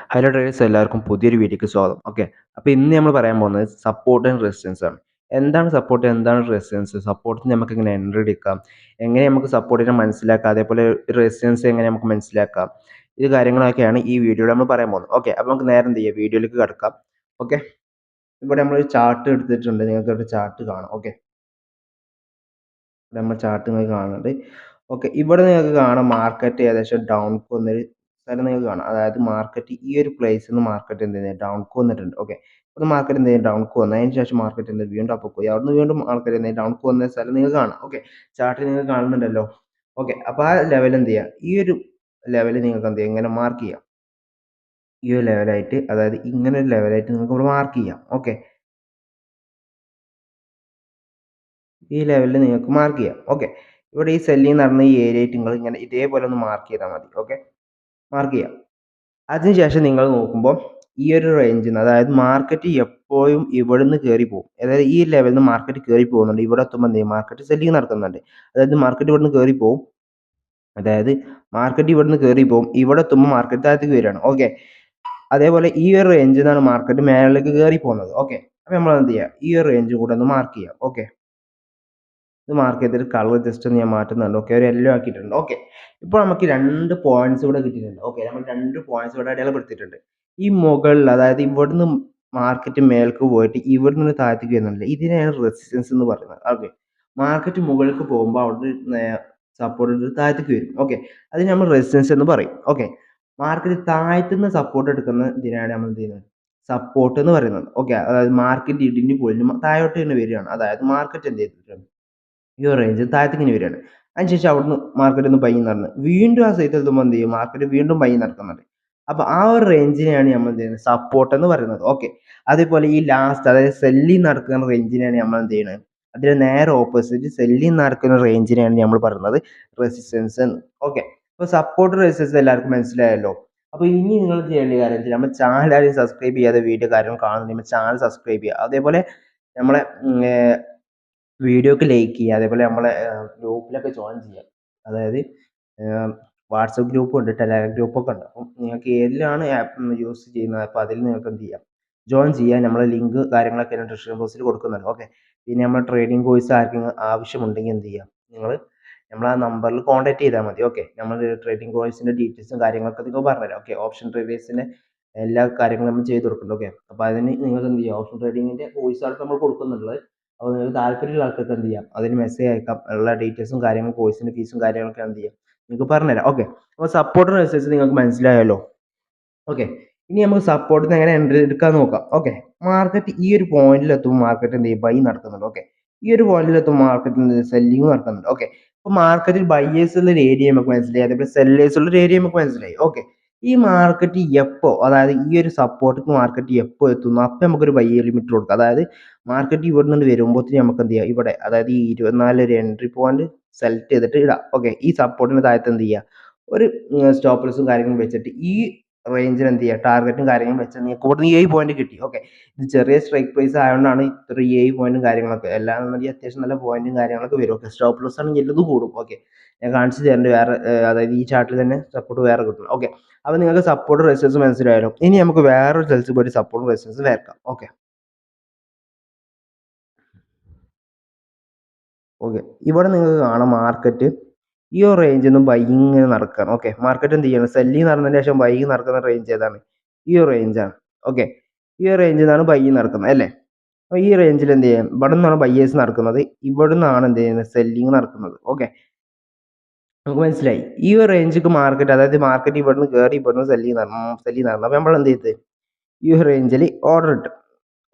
Hello traders എല്ലാവർക്കും പുതിയൊരു വീഡിയോക്ക് സ്വാഗതം. ഓക്കെ, അപ്പോൾ ഇന്ന് നമ്മൾ പറയാൻ പോകുന്നത് സപ്പോർട്ട് ആൻഡ് റെസിസ്റ്റൻസ് ആണ്. എന്താണ് സപ്പോർട്ട്, എന്താണ് റെസിസ്റ്റൻസ്, സപ്പോർട്ടിന് നമുക്ക് എങ്ങനെ എൻട്രി എടുക്കാം, എങ്ങനെ നമുക്ക് സപ്പോർട്ടിനെ മനസ്സിലാക്കാം, അതേപോലെ റെസിസ്റ്റൻസ് എങ്ങനെ നമുക്ക് മനസ്സിലാക്കാം, ഇത് കാര്യങ്ങളൊക്കെയാണ് ഈ വീഡിയോയിൽ നമ്മൾ പറയാൻ പോകുന്നത്. ഓക്കെ, അപ്പോൾ നമുക്ക് നേരെ എന്ത് ചെയ്യാം, വീഡിയോയിലേക്ക് കിടക്കാം. ഓക്കെ, ഇവിടെ നമ്മളൊരു ചാർട്ട് എടുത്തിട്ടുണ്ട്, നിങ്ങൾക്ക് ഇവിടെ ചാർട്ട് കാണാം. ഓക്കെ, നമ്മൾ ചാർട്ട് നിങ്ങൾക്ക് കാണുന്നുണ്ട്. ഓക്കെ, ഇവിടെ നിങ്ങൾക്ക് കാണാം മാർക്കറ്റ് ഏകദേശം ഡൗൺക്ക് വന്നൊരു സ്ഥലം നിങ്ങൾക്ക് കാണാം. അതായത് മാർക്കറ്റ് ഈ ഒരു പ്ലേസിൽ നിന്ന് മാർക്കറ്റ് എന്ത് ചെയ്യുന്നത് ഡൗൺക്ക് വന്നിട്ടുണ്ട്. ഓക്കെ, ഇവിടെ മാർക്കറ്റ് എന്ത് ചെയ്യും ഡൗൺക്ക് വന്നു, അതിന് ശേഷം മാർക്കറ്റ് എന്ത് വീണ്ടും അപ്പോൾ പോയി അവിടുന്ന് വീണ്ടും മാർക്കറ്റ് എന്ത് ഡൗൺക്ക് വന്ന സ്ഥലം നിങ്ങൾക്ക് കാണാം. ഓക്കെ, ചാർട്ടിൽ നിങ്ങൾ കാണുന്നുണ്ടല്ലോ. ഓക്കെ, അപ്പോൾ ആ ലെവൽ എന്ത് ചെയ്യുക, ഈ ഒരു ലെവൽ നിങ്ങൾക്ക് എന്ത് ചെയ്യുക ഇങ്ങനെ മാർക്ക് ചെയ്യാം. ഈ ഒരു ലെവലായിട്ട്, അതായത് ഇങ്ങനെ ഒരു ലെവലായിട്ട് നിങ്ങൾക്ക് ഇവിടെ മാർക്ക് ചെയ്യാം. ഓക്കെ, ഈ ലെവലിൽ നിങ്ങൾക്ക് മാർക്ക് ചെയ്യാം. ഓക്കെ, ഇവിടെ ഈ സെല്ലിങ് നടന്ന ഈ ഏരിയ ആയിട്ട് നിങ്ങൾ ഇങ്ങനെ ഇതേപോലെ ഒന്ന് മാർക്ക് ചെയ്താൽ മതി. ഓക്കെ, മാർക്ക് ചെയ്യാം. അതിനുശേഷം നിങ്ങൾ നോക്കുമ്പോൾ ഈ ഒരു റേഞ്ചിൽ നിന്ന്, അതായത് മാർക്കറ്റ് എപ്പോഴും ഇവിടുന്ന് കയറി പോകും. അതായത് ഈ ലെവലിൽ നിന്ന് മാർക്കറ്റ് കയറി പോകുന്നുണ്ട്, ഇവിടെ എത്തുമ്പോൾ എന്ത് ചെയ്യും മാർക്കറ്റ് സെല്ലിങ് നടക്കുന്നുണ്ട്. അതായത് മാർക്കറ്റ് ഇവിടുന്ന് കയറി പോകും, അതായത് മാർക്കറ്റ് ഇവിടുന്ന് കയറി പോകും, ഇവിടെ എത്തുമ്പോൾ മാർക്കറ്റ് താഴത്തേക്ക് വരികയാണ്. ഓക്കെ, അതേപോലെ ഈ ഒരു റേഞ്ചിൽ നിന്നാണ് മാർക്കറ്റ് മേളിലേക്ക് കയറി പോകുന്നത്. ഓക്കെ, അപ്പോൾ നമ്മൾ എന്ത് ചെയ്യുക, ഈ ഒരു റേഞ്ച് കൂടെ ഒന്ന് മാർക്ക് ചെയ്യാം. ഓക്കെ, ഇത് മാർക്ക് ചെയ്തിട്ട് കളർ ജസ്റ്റ് ഒന്ന് ഞാൻ മാറ്റുന്നുണ്ട്. ഓക്കെ, ഒരു യെല്ലോ ആക്കിയിട്ടുണ്ട്. ഓക്കെ, ഇപ്പോൾ നമുക്ക് 2 പോയിന്റ്സ് ഇവിടെ കിട്ടിയിട്ടുണ്ട്. ഓക്കെ, നമ്മൾ 2 പോയിന്റ്സ് ഇവിടെ അടയാളപ്പെടുത്തിയിട്ടുണ്ട്. ഈ മുകളിൽ, അതായത് ഇവിടുന്ന് മാർക്കറ്റ് മേൽക്ക് പോയിട്ട് ഇവിടുന്ന് താഴത്തേക്ക് വരുന്നുണ്ട്, ഇതിനെയാണ് റെസിസ്റ്റൻസ് എന്ന് പറയുന്നത്. ഓക്കെ, മാർക്കറ്റ് മുകളിലേക്ക് പോകുമ്പോൾ അവിടുന്ന് സപ്പോർട്ട് താഴത്തേക്ക് വരും. ഓക്കെ, അതിന് നമ്മൾ റെസിസ്റ്റൻസ് എന്ന് പറയും. ഓക്കെ, മാർക്കറ്റ് താഴത്തുനിന്ന് സപ്പോർട്ട് എടുക്കുന്ന ഇതിനാണ് നമ്മൾ എന്ത് ചെയ്യുന്നത് സപ്പോർട്ട് എന്ന് പറയുന്നത്. ഓക്കെ, അതായത് മാർക്കറ്റ് ഇടിഞ്ഞു പൊളിഞ്ഞ് താഴോട്ട് തന്നെ വരികയാണ്. അതായത് മാർക്കറ്റ് എന്ത് ചെയ്തിട്ടുണ്ട് ഈ ഒരു റേഞ്ച് താഴത്തേക്ക് ഇങ്ങനെ വരികയാണ്. അതിനുശേഷം അവിടുന്ന് മാർക്കറ്റ് ഒന്ന് ബൈ നടന്ന് വീണ്ടും ആ സൈഡിൽ എത്തുമ്പോൾ എന്ത് ചെയ്യും മാർക്കറ്റ് വീണ്ടും ബൈ നടക്കുന്നുണ്ട്. അപ്പോൾ ആ ഒരു റേഞ്ചിനെയാണ് നമ്മൾ എന്ത് ചെയ്യുന്നത് സപ്പോർട്ട് എന്ന് പറയുന്നത്. ഓക്കെ, അതേപോലെ ഈ ലാസ്റ്റ്, അതായത് സെല്ലിങ് നടക്കുന്ന റേഞ്ചിനെയാണ് നമ്മൾ എന്ത് ചെയ്യുന്നത്, അതിന് നേരെ ഓപ്പോസിറ്റ് സെല്ലിങ് നടക്കുന്ന റേഞ്ചിനെയാണ് നമ്മൾ പറയുന്നത് റെസിസ്റ്റൻസ് എന്ന്. ഓക്കെ, അപ്പോൾ സപ്പോർട്ട് റെസിസ്റ്റൻസ് എല്ലാവർക്കും മനസ്സിലായല്ലോ. അപ്പോൾ ഇനി നിങ്ങൾ ചെയ്യേണ്ട കാര്യം വെച്ചാൽ നമ്മുടെ ചാനൽ ആരും സബ്സ്ക്രൈബ് ചെയ്യാതെ വീഡിയോ കാര്യം കാണുന്നുണ്ടെങ്കിൽ ചാനൽ സബ്സ്ക്രൈബ് ചെയ്യുക. അതേപോലെ നമ്മളെ വീഡിയോക്ക് ലൈക്ക് ചെയ്യുക. അതേപോലെ നമ്മളെ ഗ്രൂപ്പിലൊക്കെ ജോയിൻ ചെയ്യുക. അതായത് വാട്സപ്പ് ഗ്രൂപ്പും ഉണ്ട്, ടെലഗ്രാം ഗ്രൂപ്പൊക്കെ ഉണ്ട്. അപ്പം നിങ്ങൾക്ക് ഏതിലാണ് ആപ്പ് യൂസ് ചെയ്യുന്നത്, അപ്പോൾ അതിൽ നിങ്ങൾക്ക് എന്ത് ചെയ്യാം ജോയിൻ ചെയ്യാൻ. നമ്മളെ ലിങ്ക് കാര്യങ്ങളൊക്കെ ഞാൻ ഡിസ്ക്രിപ്ഷൻ ബോക്സിൽ കൊടുക്കുന്നുണ്ട്. ഓക്കെ, പിന്നെ നമ്മൾ ട്രേഡിംഗ് കോഴ്സ് ആർക്കെങ്കിലും ആവശ്യമുണ്ടെങ്കിൽ എന്ത് ചെയ്യാം, നിങ്ങൾ നമ്മളാ നമ്പറിൽ കോൺടാക്ട് ചെയ്താൽ മതി. ഓക്കെ, നമ്മൾ ട്രേഡിംഗ് കോഴ്സിൻ്റെ ഡീറ്റെയിൽസും കാര്യങ്ങളൊക്കെ നിങ്ങൾക്ക് പറഞ്ഞുതരാം. ഓക്കെ, ഓപ്ഷൻ ട്രേഡേഴ്സിൻ്റെ എല്ലാ കാര്യങ്ങളും നമ്മൾ ചെയ്ത് കൊടുക്കുന്നുണ്ട്. ഓക്കെ, അപ്പോൾ അതിന് നിങ്ങൾക്ക് എന്ത് ചെയ്യാം, ഓപ്ഷൻ ട്രേഡിങ്ങിൻ്റെ കോഴ്സാണ് നമ്മൾ കൊടുക്കുന്നുള്ളത്. അപ്പോൾ നിങ്ങൾക്ക് താല്പര്യമുള്ള ആൾക്കാർക്ക് എന്ത് ചെയ്യാം, അതിന് മെസ്സേജ് അയക്കാം. ഉള്ള ഡീറ്റെയിൽസും കാര്യങ്ങളും കോഴ്സിൻ്റെ ഫീസും കാര്യങ്ങളൊക്കെ എന്ത് ചെയ്യാം നിങ്ങൾക്ക് പറഞ്ഞുതരാം. ഓക്കെ, അപ്പോൾ സപ്പോർട്ടിന് അനുസരിച്ച് നിങ്ങൾക്ക് മനസ്സിലായല്ലോ. ഓക്കെ, ഇനി നമുക്ക് സപ്പോർട്ടിന് എങ്ങനെ എൻട്രി എടുക്കാൻ നോക്കാം. ഓക്കെ, മാർക്കറ്റ് ഈ ഒരു പോയിന്റിൽ എത്തുമ്പോൾ മാർക്കറ്റ് എന്ത് ചെയ്യും ബൈ നടക്കുന്നുണ്ട്. ഓക്കെ, ഈ ഒരു പോയിന്റിൽ എത്തുമ്പോൾ മാർക്കറ്റ് സെല്ലിങ് നടക്കുന്നുണ്ട്. ഓക്കെ, അപ്പോൾ മാർക്കറ്റിൽ ബയേഴ്സ് ഉള്ള ഒരു ഏരിയ നമുക്ക് മനസ്സിലായി, അതേപോലെ സെല്ലേഴ്സ് ഉള്ള ഒരു ഏരിയ നമുക്ക് മനസ്സിലായി. ഓക്കെ, ഈ മാർക്കറ്റ് എപ്പോൾ, അതായത് ഈ ഒരു സപ്പോർട്ട് മാർക്കറ്റ് എപ്പോൾ എത്തുന്നു അപ്പോൾ നമുക്കൊരു ബൈ ലിമിറ്റ് കൊടുക്കാം. അതായത് മാർക്കറ്റ് ഇവിടെ നിന്ന് വരുമ്പോഴത്തേന് നമുക്ക് എന്ത് ചെയ്യാം, ഇവിടെ അതായത് ഈ 24 ഒരു എൻട്രി പോയിന്റ് സെലക്ട് ചെയ്തിട്ട് ഇടാം. ഓക്കെ, ഈ സപ്പോർട്ടിന് താഴത്ത് എന്ത് ചെയ്യുക, ഒരു സ്റ്റോപ്പ് ലോസും കാര്യങ്ങളും വെച്ചിട്ട് ഈ റേഞ്ചിൽ എന്ത് ചെയ്യുക ടാർഗറ്റും കാര്യങ്ങളും വെച്ചാൽ നിങ്ങൾക്ക് ഇവിടുന്ന് 7 പോയിന്റ് കിട്ടി. ഓക്കെ, ഇത് ചെറിയ സ്ട്രൈക്ക് പ്രൈസ് ആയതുകൊണ്ടാണ് ഇത്ര 7 പോയിന്റും കാര്യങ്ങളൊക്കെ, എല്ലാന്നുണ്ടെങ്കിൽ അത്യാവശ്യം നല്ല പോയിന്റും കാര്യങ്ങളൊക്കെ വരും. ഓക്കെ, സ്റ്റോപ്പ് ലോസ് ആണെങ്കിൽ എല്ലതും കൂടും. ഓക്കെ, ഞാൻ കാണിച്ചു തരുന്നുണ്ട് വേറെ, അതായത് ഈ ചാർട്ടിൽ തന്നെ സപ്പോർട്ട് വേറെ കിട്ടും. ഓക്കെ, അപ്പോൾ നിങ്ങൾക്ക് സപ്പോർട്ട് റെസിസ്റ്റൻസ് മനസ്സിലായാലും ഇനി നമുക്ക് വേറൊരു സ്ഥലത്ത് പോയിട്ട് സപ്പോർട്ട് റെസിസ്റ്റൻസ് വരക്കാം. ഓക്കെ, ഓക്കെ, ഇവിടെ നിങ്ങൾക്ക് കാണാം മാർക്കറ്റ് ഈ ഒരു റേഞ്ചിൽ നിന്ന് ബൈയിങ് ഇങ്ങനെ നടക്കുകയാണ്. ഓക്കെ, മാർക്കറ്റ് എന്ത് ചെയ്യണം, സെല്ലിങ് നടന്നതിന് ശേഷം ബൈയിങ് നടക്കുന്ന റേഞ്ച് ഏതാണ്, ഈ ഒരു റേഞ്ചാണ്. ഓക്കെ, ഈ ഒരു റേഞ്ചിൽ നിന്നാണ് ബൈയിങ് നടക്കുന്നത് അല്ലേ. അപ്പോൾ ഈ റേഞ്ചിൽ എന്ത് ചെയ്യും, ഇവിടെ നിന്നാണ് ബയ്യേഴ്സ് നടക്കുന്നത്, ഇവിടെ നിന്നാണ് എന്ത് ചെയ്യുന്നത് സെല്ലിങ് നടക്കുന്നത്. ഓക്കെ, നമുക്ക് മനസ്സിലായി. ഈ ഒരു റേഞ്ചിക്ക് മാർക്കറ്റ്, അതായത് മാർക്കറ്റ് ഇവിടുന്ന് കയറി ഇവിടുന്ന് സെല്ലിങ് നടന്നു. അപ്പോൾ നമ്മൾ എന്ത് ചെയ്ത് ഈ ഒരു റേഞ്ചിൽ ഓർഡർ ഇട്ട്.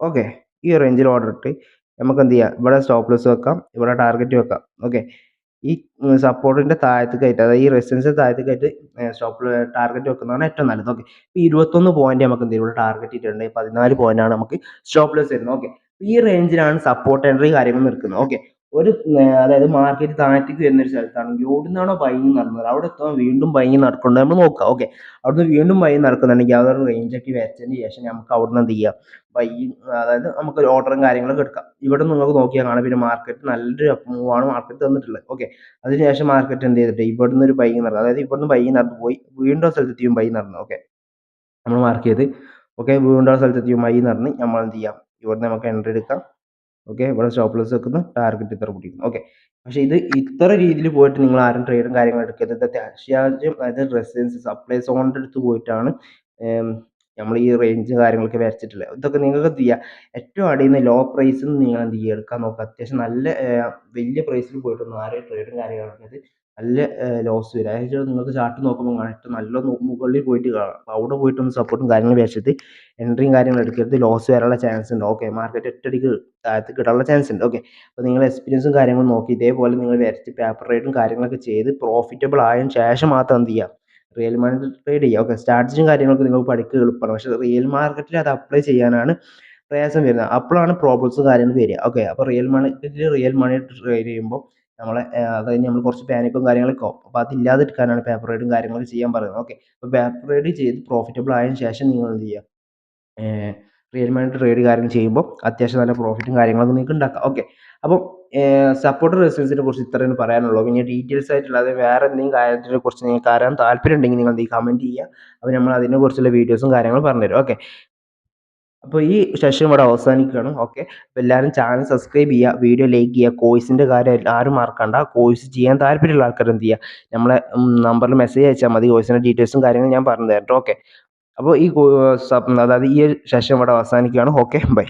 ഓക്കെ, ഈ റേഞ്ചിൽ ഓർഡർ ഇട്ട് നമുക്ക് എന്ത് ചെയ്യാം, ഇവിടെ സ്റ്റോപ്പ് ലോസ് വെക്കാം, ഇവിടെ ടാർഗറ്റ് വെക്കാം. ഓക്കെ, ഈ സപ്പോർട്ടിന്റെ താഴത്തേക്കായിട്ട്, അതായത് ഈ റെസിസ്റ്റൻസ് താഴത്തേക്കായിട്ട് സ്റ്റോപ്പ് ടാർഗറ്റ് വെക്കുന്നതാണ് ഏറ്റവും നല്ലത്. ഓക്കെ, ഇപ്പോൾ 21 പോയിന്റ് നമുക്ക് എന്ത് ചെയ്യും ഇവിടെ ടാർഗറ്റ് ഇട്ടിട്ടുണ്ട്, 14 പോയിന്റ് ആണ് നമുക്ക് സ്റ്റോപ്പ് ലോസ് വരുന്നത്. ഓക്കെ, ഈ റേഞ്ചിലാണ് സപ്പോർട്ട് എൻട്രി കാര്യങ്ങൾ നിൽക്കുന്നത്. ഓക്കെ, ഒരു അതായത് മാർക്കറ്റ് താഴത്തേക്ക് വരുന്ന ഒരു സ്ഥലത്താണെങ്കിൽ എവിടുന്നാണോ ബൈങ് നടന്നത് അവിടെ എത്താൻ വീണ്ടും ബൈങ് നടക്കുന്നുണ്ട് നമ്മൾ നോക്കുക. ഓക്കെ, അവിടുന്ന് വീണ്ടും ബൈ നടക്കുന്നുണ്ടെങ്കിൽ അതൊരു റേഞ്ചൊക്കെ വെച്ചതിന് ശേഷം നമുക്ക് അവിടുന്ന് എന്ത് ചെയ്യാം ബൈ, അതായത് നമുക്ക് ഓർഡറും കാര്യങ്ങളൊക്കെ എടുക്കാം. ഇവിടെ നിങ്ങൾക്ക് നോക്കിയാൽ കാണാം, പിന്നെ മാർക്കറ്റ് നല്ലൊരു മൂവ് ആണ് മാർക്കറ്റ് തന്നിട്ടുള്ളത്. ഓക്കെ, അതിനുശേഷം മാർക്കറ്റ് എന്ത് ചെയ്തിട്ട് ഇവിടുന്ന് ഒരു ബൈ നടന്നു, അതായത് ഇവിടുന്ന് ബൈ നടന്നു പോയി വീണ്ടും സ്ഥലത്തെത്തിയും ബൈ നടന്നു. ഓക്കെ, നമ്മൾ മാർക്ക് ചെയ്ത് ഓക്കെ വീണ്ടും ആ സ്ഥലത്ത് എത്തിയുമായി എന്ന് പറഞ്ഞ് നമ്മൾ എന്ത് ചെയ്യാം ഇവിടെ നമുക്ക് എൻട്രി എടുക്കാം. ഓക്കെ ഇവിടെ സ്റ്റോപ്പ് ലോസ് വെക്കുന്നു, ടാർഗറ്റ് ഇത്ര പിടിക്കുന്നു. ഓക്കെ പക്ഷേ ഇത് ഇത്ര രീതിയിൽ പോയിട്ട് നിങ്ങൾ ആരും ട്രേഡും കാര്യങ്ങളും എടുക്കരുത്. ഇത് അത്യാവശ്യം അതായത് റെസിസ്റ്റൻസ് സപ്ലൈ സോണിൻ്റെ അടുത്ത് പോയിട്ടാണ് നമ്മൾ ഈ റേഞ്ച് കാര്യങ്ങളൊക്കെ വരച്ചിട്ടുള്ളത്. ഇതൊക്കെ നിങ്ങൾക്ക് എന്ത് ചെയ്യുക ഏറ്റവും അടിയിൽ നിന്ന് ലോ പ്രൈസിൽ നിന്ന് നിങ്ങൾ എന്ത് ചെയ്യുക എടുക്കാൻ നോക്കുക. അത്യാവശ്യം നല്ല വലിയ പ്രൈസിൽ പോയിട്ടൊന്നും ആരെയും ട്രേഡും കാര്യങ്ങളൊക്കെ നല്ല ലോസ് വരും. അതായത് നിങ്ങൾക്ക് ചാർട്ട് നോക്കുമ്പോൾ കാണാം നല്ല മുകളിൽ പോയിട്ട് കാണാം. അപ്പോൾ അവിടെ പോയിട്ടൊന്ന് സപ്പോർട്ടും കാര്യങ്ങളും വെച്ചിട്ട് എൻട്രിയും കാര്യങ്ങളും എടുക്കരുത്. ലോസ് വരാനുള്ള ചാൻസ് ഉണ്ട്. ഓക്കെ മാർക്കറ്റ് ഒറ്റയടിക്ക് താഴത്ത് കിട്ടാനുള്ള ചാൻസ് ഉണ്ട്. ഓക്കെ അപ്പോൾ നിങ്ങൾ എക്സ്പീരിയൻസും കാര്യങ്ങളും നോക്കി ഇതേപോലെ നിങ്ങൾ വരച്ച് പേപ്പർ ട്രേഡും കാര്യങ്ങളൊക്കെ ചെയ്ത് പ്രോഫിറ്റബിൾ ആയതിനു ശേഷം മാത്രം എന്ത് ചെയ്യുക റിയൽ മാർക്കറ്റ് ട്രേഡ് ചെയ്യുക. ഓക്കെ സ്ട്രാറ്റജിയും കാര്യങ്ങളൊക്കെ നിങ്ങൾക്ക് പഠിക്കുക എളുപ്പമാണ്. പക്ഷേ റിയൽ മാർക്കറ്റിൽ അത് അപ്ലൈ ചെയ്യാനാണ് പ്രയാസം വരുന്നത്. അപ്പോഴാണ് പ്രോബ്ലംസും കാര്യങ്ങളും വരിക. ഓക്കെ അപ്പോൾ റിയൽ മണി ട്രേഡ് ചെയ്യുമ്പോൾ നമ്മളെ അത് കഴിഞ്ഞ് നമ്മൾ കുറച്ച് പാനിക്കും കാര്യങ്ങളൊക്കെ ആവും. അപ്പോൾ അതില്ലാതിരിക്കാനാണ് പേപ്പർ ട്രേഡും കാര്യങ്ങളൊക്കെ ചെയ്യാൻ പറയുന്നത്. ഓക്കെ അപ്പോൾ പേപ്പർ ട്രേഡ് ചെയ്ത് പ്രോഫിറ്റബിൾ ആയതിനു ശേഷം നിങ്ങൾ എന്ത് ചെയ്യുക റിയൽ മണി ട്രേഡ് കാര്യങ്ങൾ ചെയ്യുമ്പോൾ അത്യാവശ്യം നല്ല പ്രോഫിറ്റും കാര്യങ്ങളൊക്കെ നിങ്ങൾക്ക് ഉണ്ടാക്കാം. ഓക്കെ അപ്പം സപ്പോർട്ട് റെസിസ്റ്റൻസിനെ കുറിച്ച് ഇത്രയും പറയാനുള്ളൂ. പിന്നെ ഡീറ്റെയിൽസ് ആയിട്ടുള്ള അത് വേറെ എന്തെങ്കിലും കാര്യത്തിനെ കുറിച്ച് നിങ്ങൾക്ക് അറിയാൻ താല്പര്യം ഉണ്ടെങ്കിൽ നിങ്ങൾ എന്ത് കമൻറ്റ് ചെയ്യുക. അപ്പോൾ നമ്മൾ അതിനെക്കുറിച്ചുള്ള വീഡിയോസും കാര്യങ്ങളും പറഞ്ഞുതരും. ഓക്കെ അപ്പോൾ ഈ സെഷൻ ഇവിടെ അവസാനിക്കുകയാണ്. ഓക്കെ അപ്പോൾ എല്ലാവരും ചാനൽ സബ്സ്ക്രൈബ് ചെയ്യുക, വീഡിയോ ലൈക്ക് ചെയ്യുക. കോഴ്സിൻ്റെ കാര്യം ആരും മറക്കണ്ട. കോഴ്സ് ചെയ്യാൻ താല്പര്യമുള്ള ആൾക്കാർ എന്ത് ചെയ്യുക നമ്മളെ നമ്പറിൽ മെസ്സേജ് അയച്ചാൽ മതി. കോഴ്സിൻ്റെ ഡീറ്റെയിൽസും കാര്യങ്ങളും ഞാൻ പറഞ്ഞു തരാം. ഓക്കെ അപ്പോൾ ഈ അതായത് ഈ സെഷൻ ഇവിടെ അവസാനിക്കുകയാണ്. Okay bye.